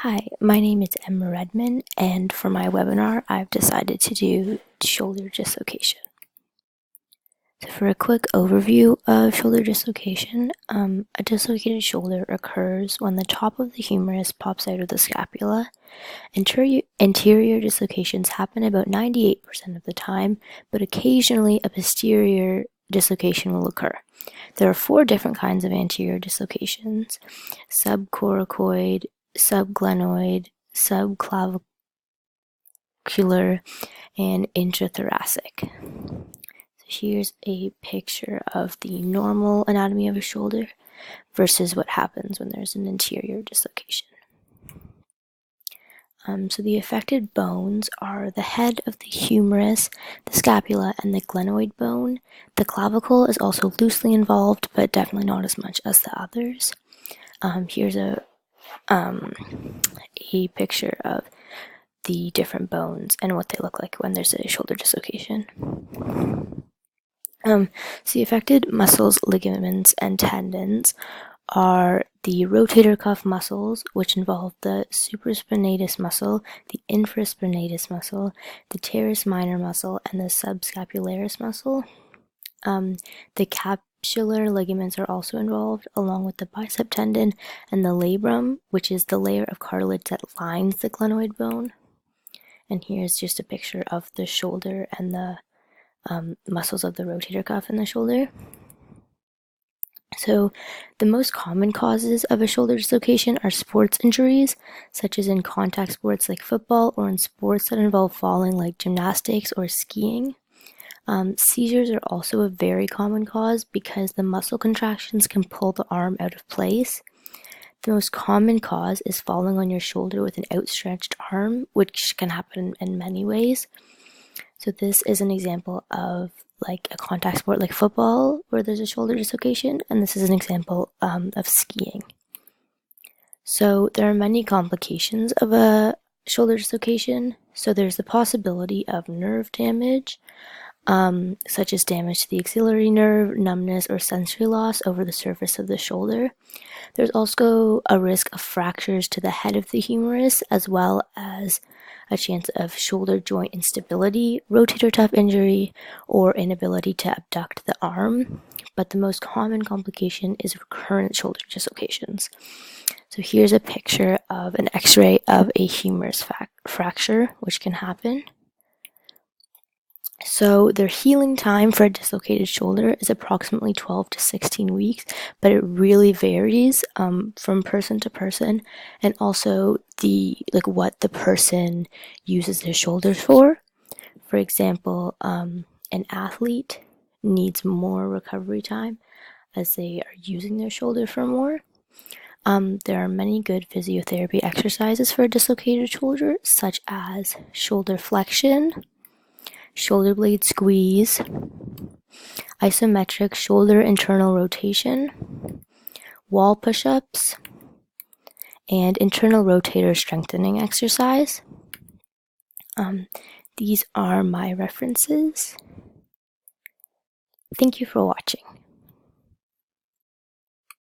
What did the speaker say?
Hi, my name is Emma Redman, and for my webinar, I've decided to do shoulder dislocation. So for a quick overview of shoulder dislocation, a dislocated shoulder occurs when the top of the humerus pops out of the scapula. Anterior dislocations happen about 98% of the time, but occasionally a posterior dislocation will occur. There are 4 different kinds of anterior dislocations: subcoracoid, subglenoid, subclavicular, and intrathoracic. So here's a picture of the normal anatomy of a shoulder versus what happens when there's an anterior dislocation. So the affected bones are the head of the humerus, the scapula, and the glenoid bone. The clavicle is also loosely involved, but definitely not as much as the others. Here's a picture of the different bones and what they look like when there's a shoulder dislocation. So the affected muscles, ligaments, and tendons are the rotator cuff muscles, which involve the supraspinatus muscle, the infraspinatus muscle, the teres minor muscle, and the subscapularis muscle. The capsular ligaments are also involved, along with the bicep tendon and the labrum, which is the layer of cartilage that lines the glenoid bone. And here's just a picture of the shoulder and the muscles of the rotator cuff in the shoulder. So the most common causes of a shoulder dislocation are sports injuries, such as in contact sports like football or in sports that involve falling like gymnastics or skiing. Seizures are also a very common cause because the muscle contractions can pull the arm out of place. The most common cause is falling on your shoulder with an outstretched arm, which can happen in many ways. So this is an example of like a contact sport like football where there's a shoulder dislocation, and this is an example of skiing. So there are many complications of a shoulder dislocation. So there's the possibility of nerve damage, such as damage to the axillary nerve, numbness, or sensory loss over the surface of the shoulder. There's also a risk of fractures to the head of the humerus, as well as a chance of shoulder joint instability, rotator cuff injury, or inability to abduct the arm. But the most common complication is recurrent shoulder dislocations. So here's a picture of an x-ray of a humerus fracture, which can happen. So their healing time for a dislocated shoulder is approximately 12 to 16 weeks, but it really varies from person to person, and also what the person uses their shoulders for. For example, an athlete needs more recovery time as they are using their shoulder for more. There are many good physiotherapy exercises for a dislocated shoulder, such as shoulder flexion, shoulder blade squeeze, isometric shoulder internal rotation, wall push-ups, and internal rotator strengthening exercise. These are my references. Thank you for watching.